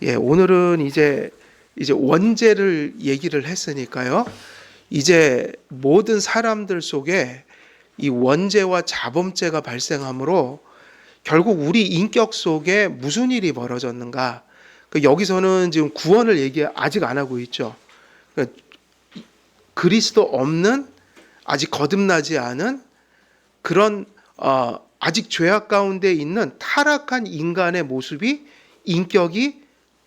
예, 오늘은 이제 원죄를 얘기를 했으니까요. 이제 모든 사람들 속에 이 원죄와 자범죄가 발생함으로 결국 우리 인격 속에 무슨 일이 벌어졌는가? 여기서는 지금 구원을 아직 안 하고 있죠. 그러니까 그리스도 없는 아직 거듭나지 않은 그런 아직 죄악 가운데 있는 타락한 인간의 모습이 인격이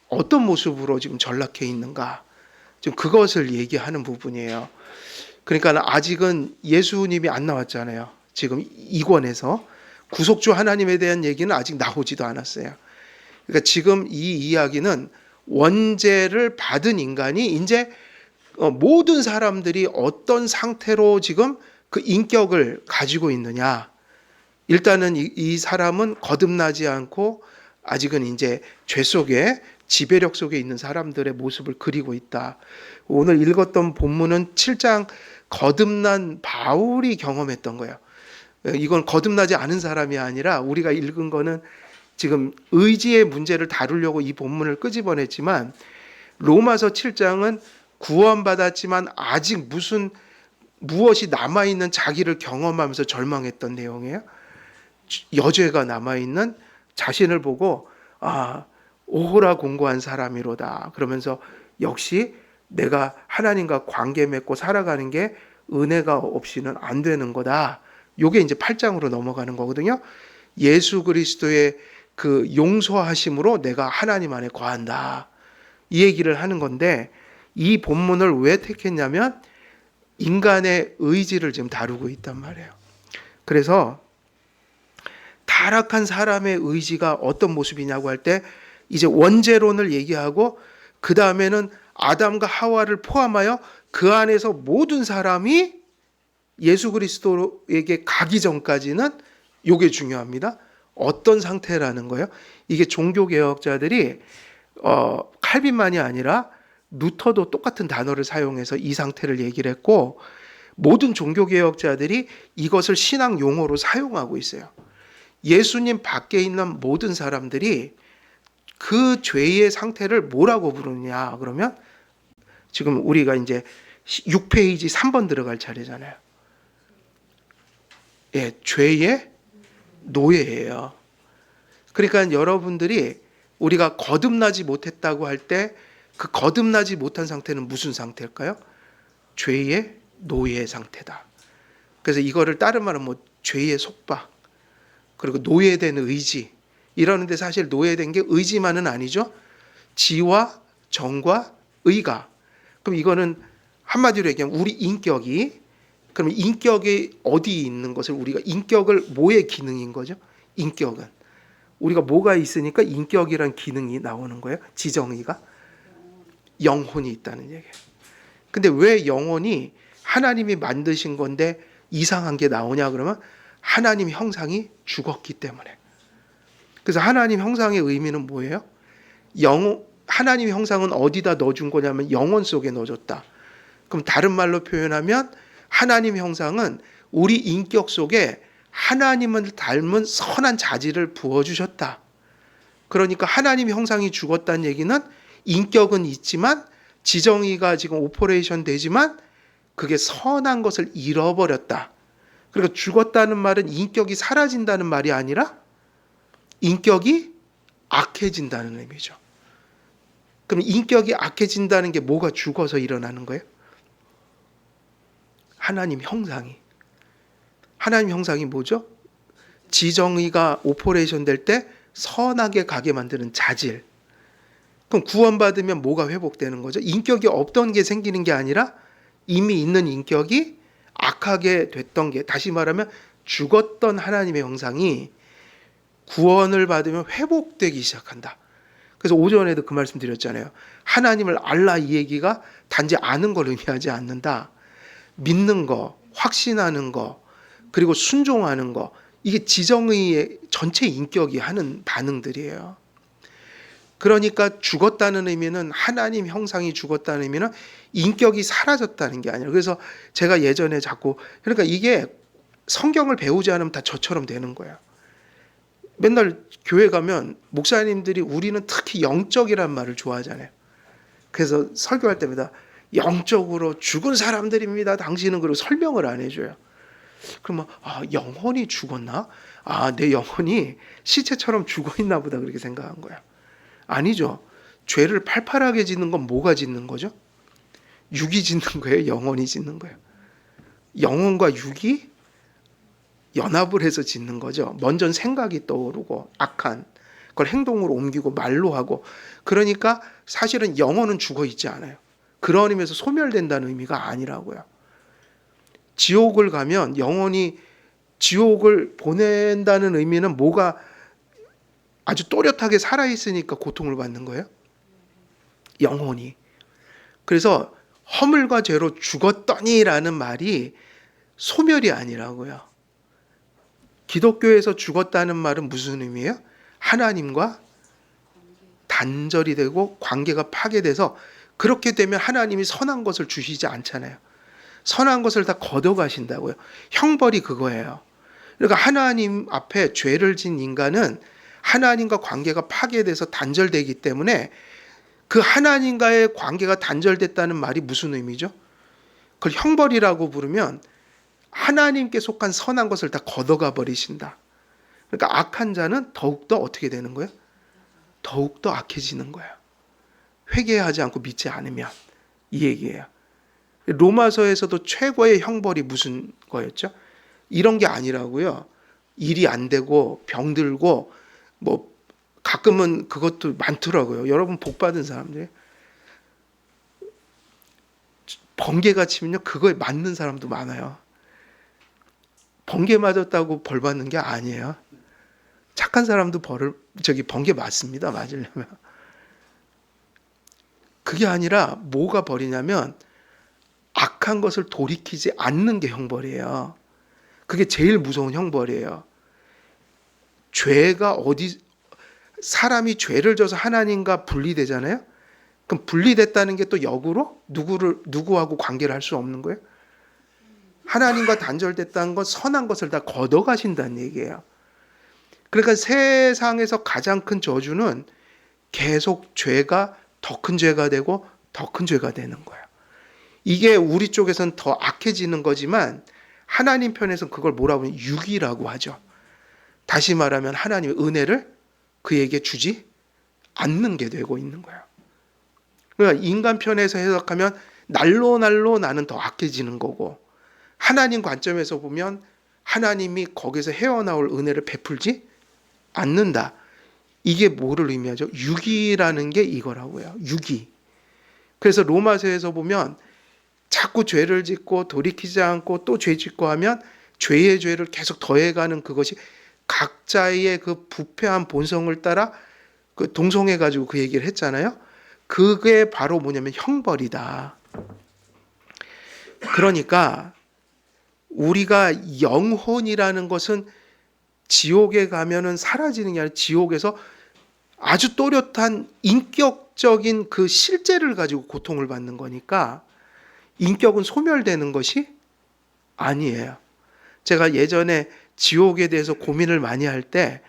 어떤 모습으로 지금 전락해 있는가? 지금 그것을 얘기하는 부분이에요. 그러니까 아직은 예수님이 안 나왔잖아요. 지금 이권에서 구속주 하나님에 대한 얘기는 아직 나오지도 않았어요. 그러니까 지금 이 이야기는 원죄를 받은 인간이 이제 모든 사람들이 어떤 상태로 지금 그 인격을 가지고 있느냐. 일단은 이 사람은 거듭나지 않고 아직은 이제 죄 속에 지배력 속에 있는 사람들의 모습을 그리고 있다. 오늘 읽었던 본문은 7장 거듭난 바울이 경험했던 거예요. 이건 거듭나지 않은 사람이 아니라 우리가 읽은 거는 지금 의지의 문제를 다루려고 이 본문을 끄집어냈지만 로마서 7장은 구원받았지만 아직 무엇이 남아있는 자기를 경험하면서 절망했던 내용이에요. 여죄가 남아있는 자신을 보고 오호라 공고한 사람이로다. 그러면서 역시 내가 하나님과 관계 맺고 살아가는 게 은혜가 없이는 안 되는 거다. 요게 이제 8장으로 넘어가는 거거든요. 예수 그리스도의 그 용서하심으로 내가 하나님 안에 거한다. 이 얘기를 하는 건데 이 본문을 왜 택했냐면 인간의 의지를 지금 다루고 있단 말이에요. 그래서 타락한 사람의 의지가 어떤 모습이냐고 할 때 이제 원죄론을 얘기하고 그 다음에는 아담과 하와를 포함하여 그 안에서 모든 사람이 예수 그리스도에게 가기 전까지는 이게 중요합니다. 어떤 상태라는 거예요? 이게 종교개혁자들이 칼빈만이 아니라 루터도 똑같은 단어를 사용해서 이 상태를 얘기를 했고 모든 종교개혁자들이 이것을 신앙 용어로 사용하고 있어요. 예수님 밖에 있는 모든 사람들이 그 죄의 상태를 뭐라고 부르느냐 그러면 지금 우리가 이제 6페이지 3번 들어갈 차례잖아요. 예, 죄의 노예예요. 그러니까 여러분들이 우리가 거듭나지 못했다고 할 때 그 거듭나지 못한 상태는 무슨 상태일까요? 죄의 노예 상태다. 그래서 이거를 다른 말은 뭐 죄의 속박 그리고 노예된 의지 이러는데 사실 노예된 게 의지만은 아니죠. 지와 정과 의가. 그럼 이거는 한마디로 얘기하면 우리 인격이 그럼 인격이 어디 있는 것을 우리가 인격을 뭐의 기능인 거죠? 인격은 우리가 뭐가 있으니까 인격이란 기능이 나오는 거예요. 지정의가 영혼이 있다는 얘기예요. 근데 왜 영혼이 하나님이 만드신 건데 이상한 게 나오냐 그러면 하나님 형상이 죽었기 때문에. 그래서 하나님 형상의 의미는 뭐예요? 하나님 형상은 어디다 넣어준 거냐면 영혼 속에 넣어줬다. 그럼 다른 말로 표현하면 하나님 형상은 우리 인격 속에 하나님을 닮은 선한 자질을 부어주셨다. 그러니까 하나님 형상이 죽었다는 얘기는 인격은 있지만 지정의가 지금 오퍼레이션 되지만 그게 선한 것을 잃어버렸다. 그러니까 죽었다는 말은 인격이 사라진다는 말이 아니라 인격이 악해진다는 의미죠. 그럼 인격이 악해진다는 게 뭐가 죽어서 일어나는 거예요? 하나님 형상이. 하나님 형상이 뭐죠? 지정의가 오퍼레이션 될 때 선하게 가게 만드는 자질. 그럼 구원받으면 뭐가 회복되는 거죠? 인격이 없던 게 생기는 게 아니라 이미 있는 인격이 악하게 됐던 게 다시 말하면 죽었던 하나님의 형상이 구원을 받으면 회복되기 시작한다. 그래서 오전에도 그 말씀 드렸잖아요. 하나님을 알라 이 얘기가 단지 아는 걸 의미하지 않는다. 믿는 거, 확신하는 거, 그리고 순종하는 거 이게 지정의의 전체 인격이 하는 반응들이에요. 그러니까 죽었다는 의미는 하나님 형상이 죽었다는 의미는 인격이 사라졌다는 게 아니라 그래서 제가 예전에 자꾸 그러니까 이게 성경을 배우지 않으면 다 저처럼 되는 거예요. 맨날 교회 가면 목사님들이 우리는 특히 영적이란 말을 좋아하잖아요. 그래서 설교할 때마다 영적으로 죽은 사람들입니다. 당신은. 그리고 설명을 안 해줘요. 그러면 영혼이 죽었나? 내 영혼이 시체처럼 죽어있나 보다 그렇게 생각한 거야. 아니죠. 죄를 팔팔하게 짓는 건 뭐가 짓는 거죠? 육이 짓는 거예요? 영혼이 짓는 거예요? 영혼과 육이 연합을 해서 짓는 거죠. 먼저 생각이 떠오르고 악한 그걸 행동으로 옮기고 말로 하고. 그러니까 사실은 영혼은 죽어 있지 않아요. 그런 의미에서 소멸된다는 의미가 아니라고요. 지옥을 가면 영혼이 지옥을 보낸다는 의미는 뭐가 아주 또렷하게 살아있으니까 고통을 받는 거예요? 영혼이. 그래서 허물과 죄로 죽었더니라는 말이 소멸이 아니라고요. 기독교에서 죽었다는 말은 무슨 의미예요? 하나님과 단절이 되고 관계가 파괴돼서, 그렇게 되면 하나님이 선한 것을 주시지 않잖아요. 선한 것을 다 걷어가신다고요. 형벌이 그거예요. 그러니까 하나님 앞에 죄를 진 인간은 하나님과 관계가 파괴돼서 단절되기 때문에, 그 하나님과의 관계가 단절됐다는 말이 무슨 의미죠? 그걸 형벌이라고 부르면 하나님께 속한 선한 것을 다 걷어가 버리신다. 그러니까 악한 자는 더욱더 어떻게 되는 거예요? 더욱더 악해지는 거예요. 회개하지 않고 믿지 않으면. 이 얘기예요. 로마서에서도 최고의 형벌이 무슨 거였죠? 이런 게 아니라고요. 일이 안 되고 병들고 뭐 가끔은 그것도 많더라고요. 여러분 복 받은 사람들 번개가 치면요 그거에 맞는 사람도 많아요. 번개 맞았다고 벌 받는 게 아니에요. 착한 사람도 번개 맞습니다. 맞으려면. 그게 아니라 뭐가 벌이냐면 악한 것을 돌이키지 않는 게 형벌이에요. 그게 제일 무서운 형벌이에요. 사람이 죄를 져서 하나님과 분리되잖아요. 그럼 분리됐다는 게 또 역으로 누구하고 관계를 할 수 없는 거예요? 하나님과 단절됐다는 건 선한 것을 다 걷어가신다는 얘기예요. 그러니까 세상에서 가장 큰 저주는 계속 죄가 더 큰 죄가 되고 더 큰 죄가 되는 거예요. 이게 우리 쪽에서는 더 악해지는 거지만 하나님 편에서는 그걸 뭐라고 하면 육이라고 하죠. 다시 말하면 하나님의 은혜를 그에게 주지 않는 게 되고 있는 거예요. 그러니까 인간 편에서 해석하면 날로 나는 더 악해지는 거고, 하나님 관점에서 보면 하나님이 거기서 헤어나올 은혜를 베풀지 않는다. 이게 뭐를 의미하죠? 유기라는 게 이거라고요. 유기. 그래서 로마서에서 보면 자꾸 죄를 짓고 돌이키지 않고 또 죄 짓고 하면 죄의 죄를 계속 더해가는 그것이 각자의 그 부패한 본성을 따라 그 동성해가지고 그 얘기를 했잖아요. 그게 바로 뭐냐면 형벌이다. 그러니까 우리가 영혼이라는 것은 지옥에 가면은 사라지는 게 아니라 지옥에서 아주 또렷한 인격적인 그 실제를 가지고 고통을 받는 거니까 인격은 소멸되는 것이 아니에요. 제가 예전에 지옥에 대해서 고민을 많이 할 때,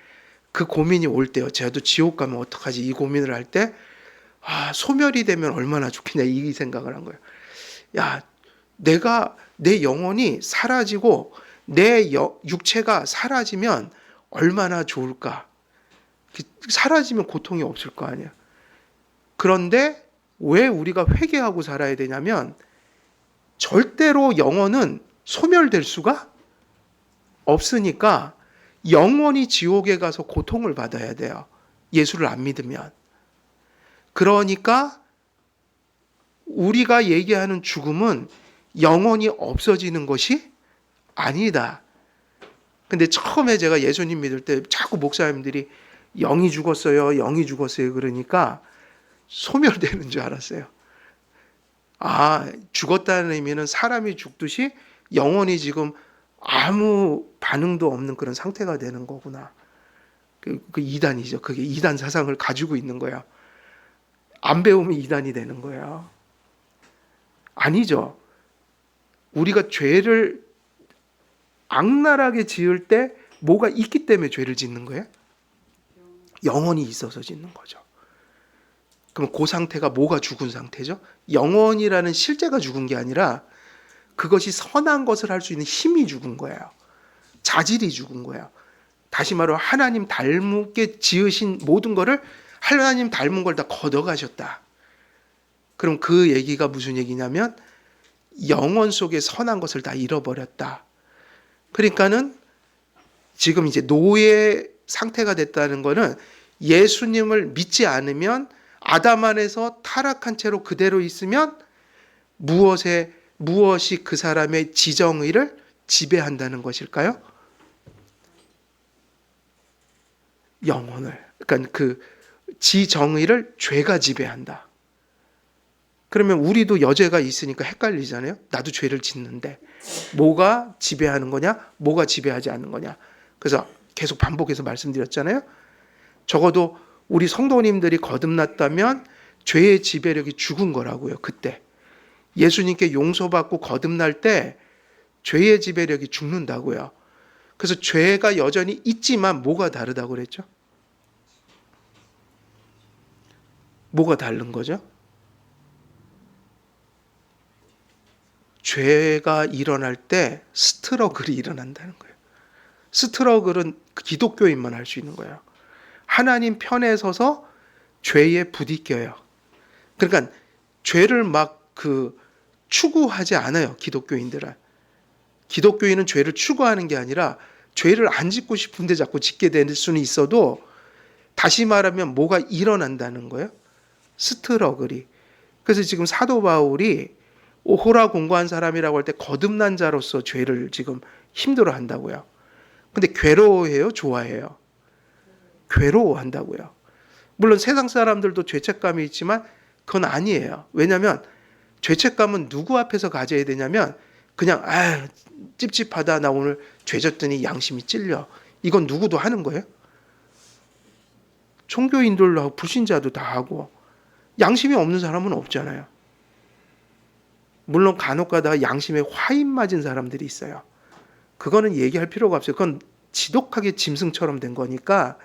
그 고민이 올 때요. 제가도 지옥 가면 어떡하지? 이 고민을 할 때, 소멸이 되면 얼마나 좋겠냐 이 생각을 한 거예요. 내 영혼이 사라지고 내 육체가 사라지면 얼마나 좋을까? 사라지면 고통이 없을 거 아니야. 그런데 왜 우리가 회개하고 살아야 되냐면, 절대로 영혼은 소멸될 수가 없으니까 영원히 지옥에 가서 고통을 받아야 돼요. 예수를 안 믿으면. 그러니까 우리가 얘기하는 죽음은 영원히 없어지는 것이 아니다. 근데 처음에 제가 예수님 믿을 때 자꾸 목사님들이 영이 죽었어요, 영이 죽었어요 그러니까 소멸되는 줄 알았어요. 죽었다는 의미는 사람이 죽듯이 영혼이 지금 아무 반응도 없는 그런 상태가 되는 거구나. 그 이단이죠. 그게 이단 사상을 가지고 있는 거야. 안 배우면 이단이 되는 거야. 아니죠. 우리가 죄를 악랄하게 지을 때 뭐가 있기 때문에 죄를 짓는 거예요? 영혼이 있어서 짓는 거죠. 그럼 그 상태가 뭐가 죽은 상태죠? 영혼이라는 실제가 죽은 게 아니라 그것이 선한 것을 할 수 있는 힘이 죽은 거예요. 자질이 죽은 거예요. 다시 말하면 하나님 닮게 지으신 모든 거를 하나님 닮은 걸 다 걷어가셨다. 그럼 그 얘기가 무슨 얘기냐면 영혼 속에 선한 것을 다 잃어버렸다. 그러니까는 지금 이제 노예 상태가 됐다는 거는 예수님을 믿지 않으면 아담 안에서 타락한 채로 그대로 있으면 무엇이 그 사람의 지정의를 지배한다는 것일까요? 영혼을. 그러니까 그 지정의를 죄가 지배한다. 그러면 우리도 여죄가 있으니까 헷갈리잖아요. 나도 죄를 짓는데 뭐가 지배하는 거냐? 뭐가 지배하지 않는 거냐? 그래서 계속 반복해서 말씀드렸잖아요. 적어도 우리 성도님들이 거듭났다면 죄의 지배력이 죽은 거라고요. 그때 예수님께 용서받고 거듭날 때 죄의 지배력이 죽는다고요. 그래서 죄가 여전히 있지만 뭐가 다르다고 그랬죠? 뭐가 다른 거죠? 죄가 일어날 때 스트러글이 일어난다는 거예요. 스트러글은 기독교인만 할 수 있는 거예요. 하나님 편에 서서 죄에 부딪혀요. 그러니까 죄를 막 추구하지 않아요. 기독교인들은. 기독교인은 죄를 추구하는 게 아니라 죄를 안 짓고 싶은데 자꾸 짓게 될 수는 있어도 다시 말하면 뭐가 일어난다는 거예요. 스트러글이. 그래서 지금 사도 바울이 오호라 공고한 사람이라고 할 때 거듭난 자로서 죄를 지금 힘들어 한다고요. 근데 괴로워해요? 좋아해요? 괴로워한다고요. 물론 세상 사람들도 죄책감이 있지만 그건 아니에요. 왜냐하면 죄책감은 누구 앞에서 가져야 되냐면 그냥 찝찝하다 나 오늘 죄 졌더니 양심이 찔려. 이건 누구도 하는 거예요. 종교인들도 하고 불신자도 다 하고 양심이 없는 사람은 없잖아요. 물론 간혹 가다가 양심에 화인 맞은 사람들이 있어요. 그거는 얘기할 필요가 없어요. 그건 지독하게 짐승처럼 된 거니까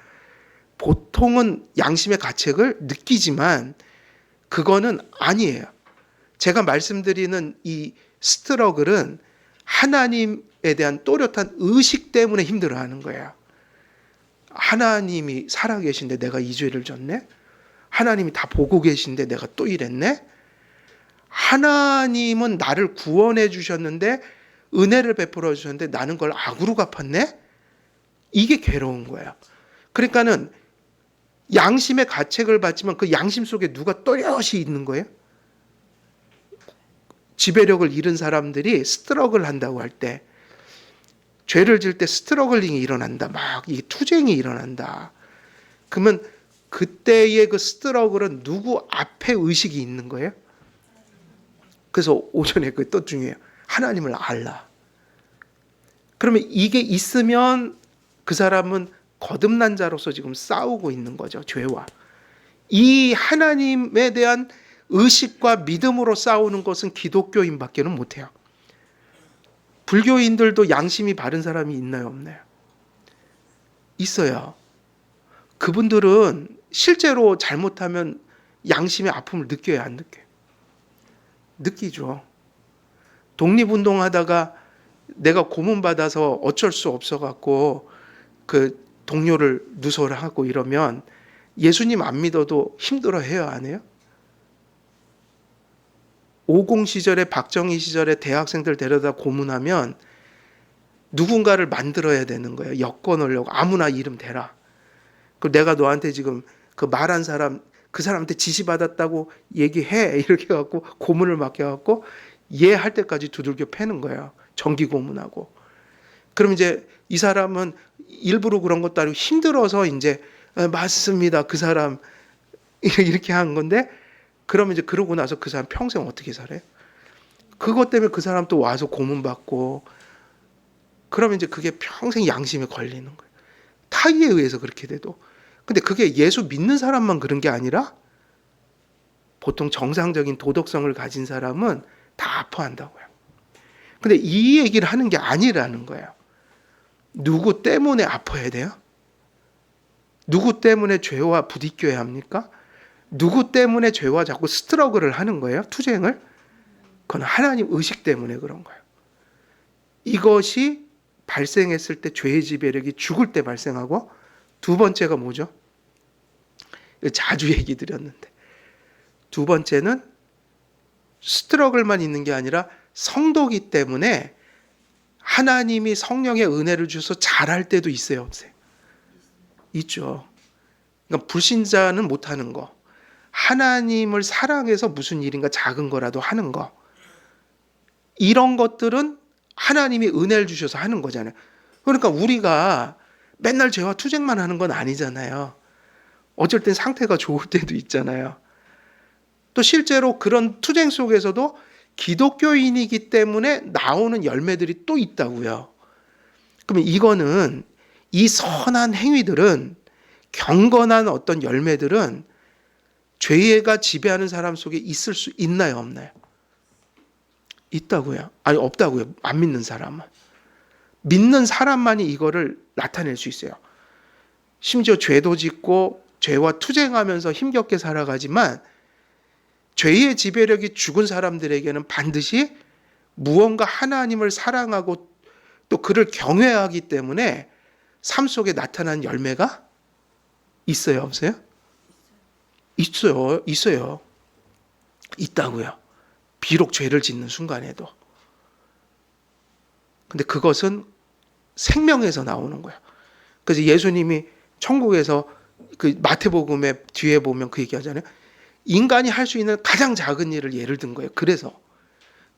보통은 양심의 가책을 느끼지만 그거는 아니에요. 제가 말씀드리는 이 스트러글은 하나님에 대한 또렷한 의식 때문에 힘들어하는 거예요. 하나님이 살아계신데 내가 이 죄를 졌네? 하나님이 다 보고 계신데 내가 또 이랬네? 하나님은 나를 구원해 주셨는데 은혜를 베풀어 주셨는데 나는 그걸 악으로 갚았네? 이게 괴로운 거예요. 그러니까는 양심의 가책을 받지만 그 양심 속에 누가 또렷이 있는 거예요? 지배력을 잃은 사람들이 스트러글 한다고 할 때, 죄를 질 때 스트러글링이 일어난다. 막 이 투쟁이 일어난다. 그러면 그때의 그 스트러글은 누구 앞에 의식이 있는 거예요? 그래서 오전에 그게 또 중요해요. 하나님을 알라. 그러면 이게 있으면 그 사람은 거듭난 자로서 지금 싸우고 있는 거죠. 죄와. 이 하나님에 대한 의식과 믿음으로 싸우는 것은 기독교인밖에는 못해요. 불교인들도 양심이 바른 사람이 있나요? 없나요? 있어요. 그분들은 실제로 잘못하면 양심의 아픔을 느껴요? 안 느껴요? 느끼죠. 독립운동하다가 내가 고문받아서 어쩔 수 없어갖고 그 동료를 누설하고 이러면 예수님 안 믿어도 힘들어해요? 안 해요? 50 시절에 박정희 시절에 대학생들 데려다 고문하면 누군가를 만들어야 되는 거예요. 엮어놓으려고 아무나 이름 대라. 그 내가 너한테 지금 그 말한 사람 그 사람한테 지시받았다고 얘기해 이렇게 해갖고 고문을 맡겨갖고 얘 할 때까지 두들겨 패는 거예요. 정기 고문하고. 그럼 이제 이 사람은 일부러 그런 것도 아니고 힘들어서 이제 맞습니다. 그 사람 이렇게 한 건데 그러면 이제 그러고 나서 그 사람 평생 어떻게 살아요? 그것 때문에 그 사람 또 와서 고문받고 그러면 이제 그게 평생 양심에 걸리는 거예요. 타의에 의해서 그렇게 돼도. 근데 그게 예수 믿는 사람만 그런 게 아니라 보통 정상적인 도덕성을 가진 사람은 다 아파한다고요. 근데 이 얘기를 하는 게 아니라는 거예요. 누구 때문에 아파야 돼요? 누구 때문에 죄와 부딪혀야 합니까? 누구 때문에 죄와 자꾸 스트러글을 하는 거예요? 투쟁을? 그건 하나님 의식 때문에 그런 거예요. 이것이 발생했을 때 죄의 지배력이 죽을 때 발생하고, 두 번째가 뭐죠? 자주 얘기 드렸는데, 두 번째는 스트러글만 있는 게 아니라 성도기 때문에 하나님이 성령의 은혜를 주셔서 잘할 때도 있어요, 없어요? 있죠. 그러니까 불신자는 못하는 거, 하나님을 사랑해서 무슨 일인가 작은 거라도 하는 거, 이런 것들은 하나님이 은혜를 주셔서 하는 거잖아요. 그러니까 우리가 맨날 죄와 투쟁만 하는 건 아니잖아요. 어쩔 땐 상태가 좋을 때도 있잖아요. 또 실제로 그런 투쟁 속에서도 기독교인이기 때문에 나오는 열매들이 또 있다고요. 그러면 이거는, 이 선한 행위들은, 경건한 어떤 열매들은 죄가 지배하는 사람 속에 있을 수 있나요, 없나요? 있다고요. 아니, 없다고요. 안 믿는 사람은. 믿는 사람만이 이거를 나타낼 수 있어요. 심지어 죄도 짓고 죄와 투쟁하면서 힘겹게 살아가지만 죄의 지배력이 죽은 사람들에게는 반드시 무언가 하나님을 사랑하고 또 그를 경외하기 때문에 삶 속에 나타난 열매가 있어요, 없어요? 있어요, 있어요. 있다고요. 비록 죄를 짓는 순간에도. 근데 그것은 생명에서 나오는 거예요. 그래서 예수님이 천국에서 그 마태복음의 뒤에 보면 그 얘기하잖아요. 인간이 할 수 있는 가장 작은 일을 예를 든 거예요. 그래서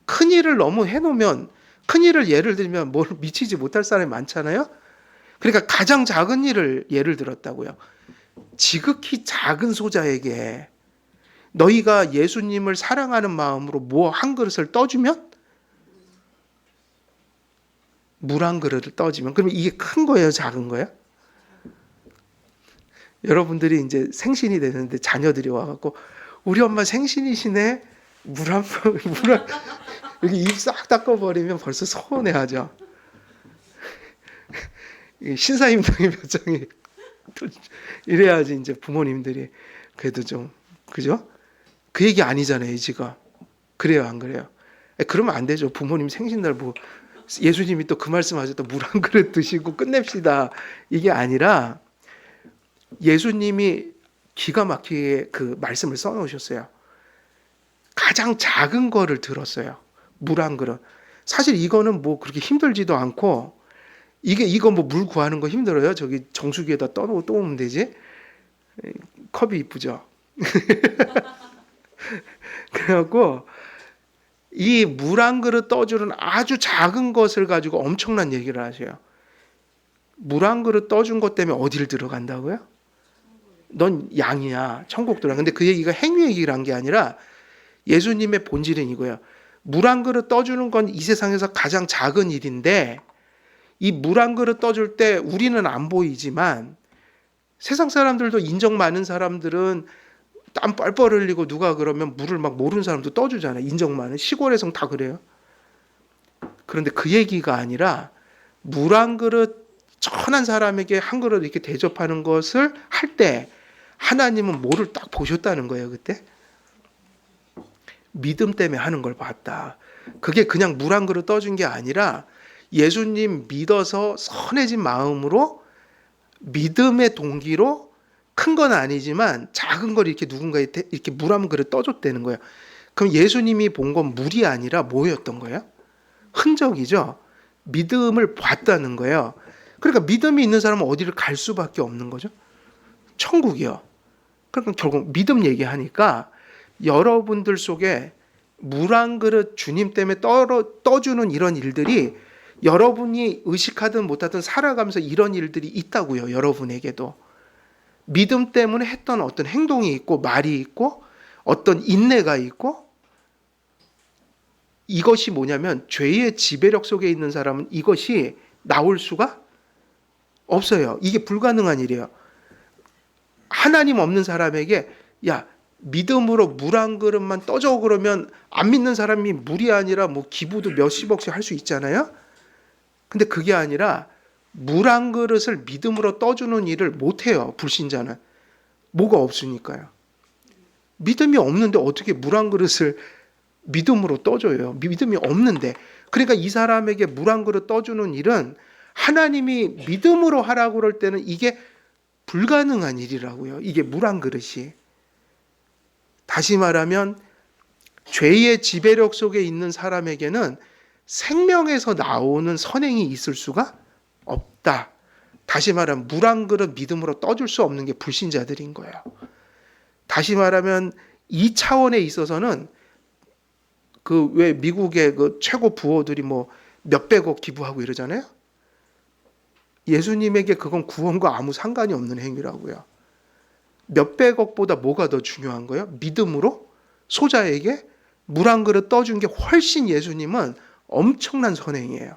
큰 일을 너무 해놓으면, 큰 일을 예를 들면 뭘 미치지 못할 사람이 많잖아요. 그러니까 가장 작은 일을 예를 들었다고요. 지극히 작은 소자에게 너희가 예수님을 사랑하는 마음으로 뭐 한 그릇을 떠주면, 물 한 그릇을 떠주면, 그러면 이게 큰 거예요, 작은 거예요? 여러분들이 이제 생신이 되는데 자녀들이 와갖고 우리 엄마 생신이시네, 물 한 여기 입 싹 닦아버리면 벌써 서운해하죠. 신사임당의 표정이 이래야지 이제 부모님들이 그래도 좀, 그죠? 그 얘기 아니잖아요, 지금. 그래요, 안 그래요? 그러면 안 되죠. 부모님 생신날 뭐 예수님이 또 그 말씀하셨다, 물 한 그릇 드시고 끝냅시다, 이게 아니라 예수님이 기가 막히게 그 말씀을 써놓으셨어요. 가장 작은 거를 들었어요. 물 한 그릇. 사실 이거는 뭐 그렇게 힘들지도 않고, 이거 뭐 물 구하는 거 힘들어요? 저기 정수기에다 떠놓고 또 오면 되지. 컵이 이쁘죠. 그래갖고 이 물 한 그릇 떠주는 아주 작은 것을 가지고 엄청난 얘기를 하셔요. 물 한 그릇 떠준 것 때문에 어디를 들어간다고요? 넌 양이야, 천국 들어가. 근데 그 얘기가 행위 얘기를 한 게 아니라 예수님의 본질은 이거예요. 물 한 그릇 떠주는 건 이 세상에서 가장 작은 일인데, 이 물 한 그릇 떠줄 때 우리는 안 보이지만 세상 사람들도, 인정 많은 사람들은 땀 뻘뻘 흘리고 누가 그러면 물을 막 모르는 사람도 떠주잖아요. 인정 많은 시골에선 다 그래요. 그런데 그 얘기가 아니라 물 한 그릇, 천한 사람에게 한 그릇 이렇게 대접하는 것을 할 때 하나님은 뭐를 딱 보셨다는 거예요, 그때. 믿음 때문에 하는 걸 봤다. 그게 그냥 물 한 그릇 떠준 게 아니라 예수님 믿어서 선해진 마음으로, 믿음의 동기로, 큰 건 아니지만 작은 걸 이렇게 누군가한테 이렇게 물 한 그릇 떠줬다는 거예요. 그럼 예수님이 본 건 물이 아니라 뭐였던 거예요? 흔적이죠. 믿음을 봤다는 거예요. 그러니까 믿음이 있는 사람은 어디를 갈 수밖에 없는 거죠? 천국이요. 그러니까 결국 믿음 얘기하니까 여러분들 속에 물 한 그릇 주님 때문에 떠주는 이런 일들이, 여러분이 의식하든 못하든 살아가면서 이런 일들이 있다고요. 여러분에게도 믿음 때문에 했던 어떤 행동이 있고 말이 있고 어떤 인내가 있고, 이것이 뭐냐면 죄의 지배력 속에 있는 사람은 이것이 나올 수가 없어요. 이게 불가능한 일이에요. 하나님 없는 사람에게 야, 믿음으로 물 한 그릇만 떠줘 그러면 안 믿는 사람이 물이 아니라 뭐 기부도 몇십억씩 할 수 있잖아요. 근데 그게 아니라 물 한 그릇을 믿음으로 떠주는 일을 못해요. 불신자는. 뭐가 없으니까요. 믿음이 없는데 어떻게 물 한 그릇을 믿음으로 떠줘요. 믿음이 없는데. 그러니까 이 사람에게 물 한 그릇 떠주는 일은 하나님이 믿음으로 하라고 그럴 때는 이게 불가능한 일이라고요. 이게 물 한 그릇이. 다시 말하면 죄의 지배력 속에 있는 사람에게는 생명에서 나오는 선행이 있을 수가 없다. 다시 말하면 물 한 그릇 믿음으로 떠줄 수 없는 게 불신자들인 거예요. 다시 말하면 이 차원에 있어서는 그 왜 미국의 그 최고 부호들이 뭐 몇백억 기부하고 이러잖아요. 예수님에게 그건 구원과 아무 상관이 없는 행위라고요. 몇백억보다 뭐가 더 중요한 거예요? 믿음으로 소자에게 물 한 그릇 떠준 게 훨씬 예수님은 엄청난 선행이에요.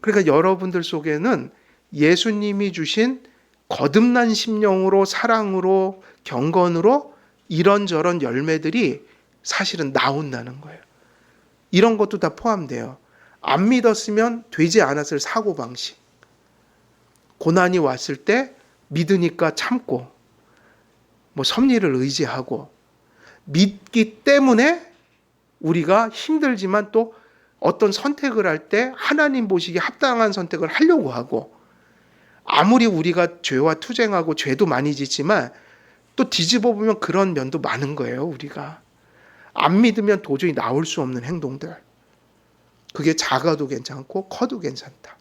그러니까 여러분들 속에는 예수님이 주신 거듭난 심령으로 사랑으로 경건으로 이런저런 열매들이 사실은 나온다는 거예요. 이런 것도 다 포함돼요. 안 믿었으면 되지 않았을 사고방식. 고난이 왔을 때 믿으니까 참고 뭐 섭리를 의지하고 믿기 때문에 우리가 힘들지만 또 어떤 선택을 할 때 하나님 보시기에 합당한 선택을 하려고 하고 아무리 우리가 죄와 투쟁하고 죄도 많이 짓지만 또 뒤집어 보면 그런 면도 많은 거예요. 우리가 안 믿으면 도저히 나올 수 없는 행동들. 그게 작아도 괜찮고 커도 괜찮다.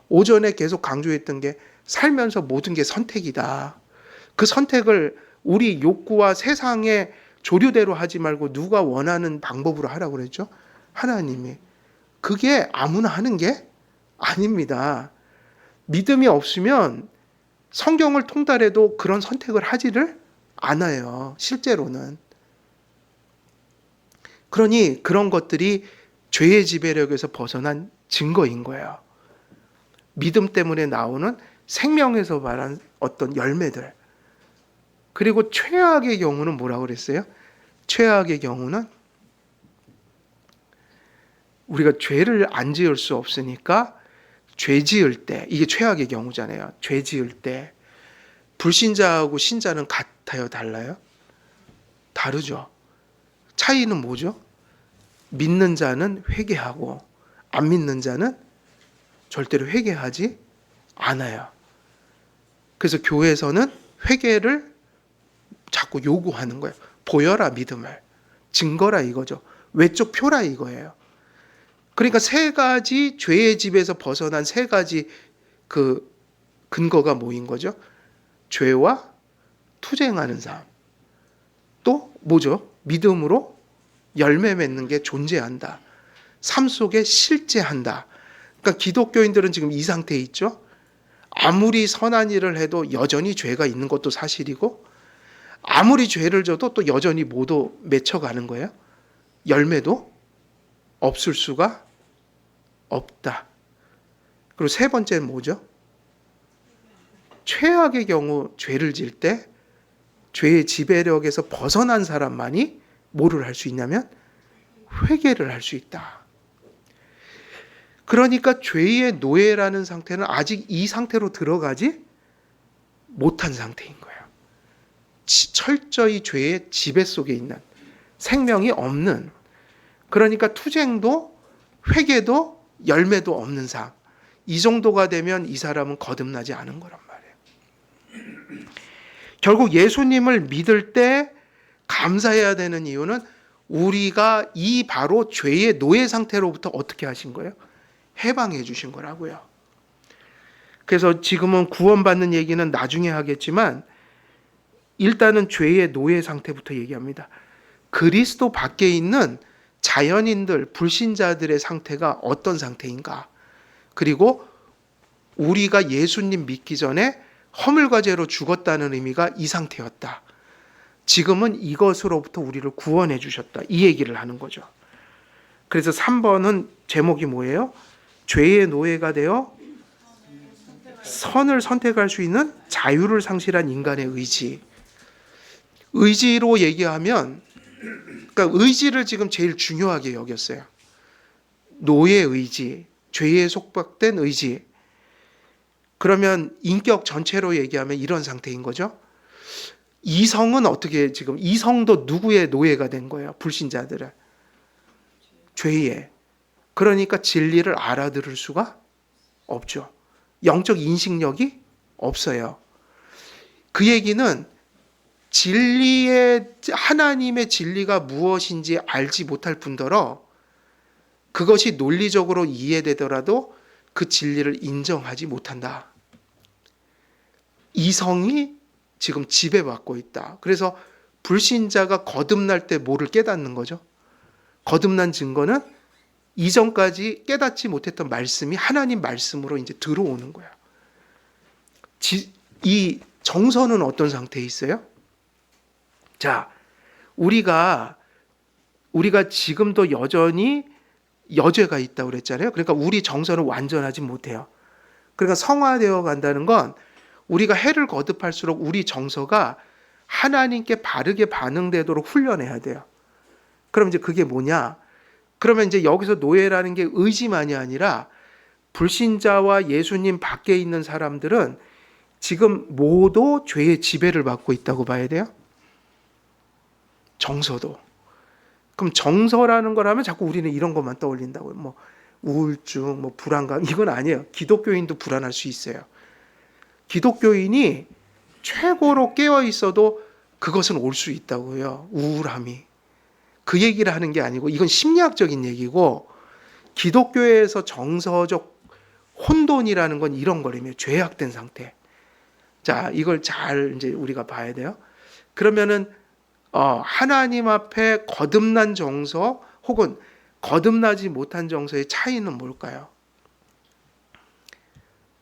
오전에 계속 강조했던 게 살면서 모든 게 선택이다. 그 선택을 우리 욕구와 세상의 조류대로 하지 말고 누가 원하는 방법으로 하라고 그랬죠? 하나님이. 그게 아무나 하는 게 아닙니다. 믿음이 없으면 성경을 통달해도 그런 선택을 하지를 않아요. 실제로는. 그러니 그런 것들이 죄의 지배력에서 벗어난 증거인 거예요. 믿음 때문에 나오는 생명에서 말한 어떤 열매들. 그리고 최악의 경우는 뭐라고 그랬어요? 최악의 경우는 우리가 죄를 안 지을 수 없으니까 죄 지을 때, 이게 최악의 경우잖아요. 죄 지을 때 불신자하고 신자는 같아요? 달라요? 다르죠. 차이는 뭐죠? 믿는 자는 회개하고 안 믿는 자는 절대로 회개하지 않아요. 그래서 교회에서는 회개를 자꾸 요구하는 거예요. 보여라 믿음을. 증거라 이거죠. 외적 표라 이거예요. 그러니까 세 가지 죄의 집에서 벗어난 세 가지 그 근거가 뭐인 거죠? 죄와 투쟁하는 삶. 또 뭐죠? 믿음으로 열매 맺는 게 존재한다. 삶 속에 실제한다. 그러니까 기독교인들은 지금 이 상태에 있죠. 아무리 선한 일을 해도 여전히 죄가 있는 것도 사실이고 아무리 죄를 져도 또 여전히 모두 맺혀가는 거예요. 열매도 없을 수가 없다. 그리고 세 번째는 뭐죠? 최악의 경우 죄를 질 때 죄의 지배력에서 벗어난 사람만이 뭐를 할 수 있냐면 회개를 할 수 있다. 그러니까 죄의 노예라는 상태는 아직 이 상태로 들어가지 못한 상태인 거예요. 철저히 죄의 지배 속에 있는 생명이 없는, 그러니까 투쟁도 회개도 열매도 없는 삶. 이 정도가 되면 이 사람은 거듭나지 않은 거란 말이에요. 결국 예수님을 믿을 때 감사해야 되는 이유는 우리가 이 바로 죄의 노예 상태로부터 어떻게 하신 거예요? 해방해 주신 거라고요. 그래서 지금은 구원받는 얘기는 나중에 하겠지만 일단은 죄의 노예 상태부터 얘기합니다. 그리스도 밖에 있는 자연인들, 불신자들의 상태가 어떤 상태인가? 그리고 우리가 예수님 믿기 전에 허물과 죄로 죽었다는 의미가 이 상태였다. 지금은 이것으로부터 우리를 구원해 주셨다. 이 얘기를 하는 거죠. 그래서 3번은 제목이 뭐예요? 죄의 노예가 되어 선을 선택할 수 있는 자유를 상실한 인간의 의지. 의지로 얘기하면, 그러니까 의지를 지금 제일 중요하게 여겼어요. 노예 의지, 죄에 속박된 의지. 그러면 인격 전체로 얘기하면 이런 상태인 거죠. 이성은 어떻게 지금 이성도 누구의 노예가 된 거예요? 불신자들은 죄에. 그러니까 진리를 알아들을 수가 없죠. 영적 인식력이 없어요. 그 얘기는 진리의 하나님의 진리가 무엇인지 알지 못할 뿐더러 그것이 논리적으로 이해되더라도 그 진리를 인정하지 못한다. 이성이 지금 지배받고 있다. 그래서 불신자가 거듭날 때 뭐를 깨닫는 거죠? 거듭난 증거는 이전까지 깨닫지 못했던 말씀이 하나님 말씀으로 이제 들어오는 거야. 이 정서는 어떤 상태에 있어요? 자, 우리가 지금도 여전히 여죄가 있다고 그랬잖아요. 그러니까 우리 정서는 완전하지 못해요. 그러니까 성화되어 간다는 건 우리가 해를 거듭할수록 우리 정서가 하나님께 바르게 반응되도록 훈련해야 돼요. 그럼 이제 그게 뭐냐? 그러면 이제 여기서 노예라는 게 의지만이 아니라 불신자와 예수님 밖에 있는 사람들은 지금 모두 죄의 지배를 받고 있다고 봐야 돼요. 정서도. 그럼 정서라는 걸 하면 자꾸 우리는 이런 것만 떠올린다고요. 뭐 우울증, 뭐 불안감, 이건 아니에요. 기독교인도 불안할 수 있어요. 기독교인이 최고로 깨어 있어도 그것은 올 수 있다고요. 우울함이. 그 얘기를 하는 게 아니고 이건 심리학적인 얘기고, 기독교에서 정서적 혼돈이라는 건 이런 거라며, 죄악된 상태. 자, 이걸 잘 이제 우리가 봐야 돼요. 그러면은 하나님 앞에 거듭난 정서 혹은 거듭나지 못한 정서의 차이는 뭘까요?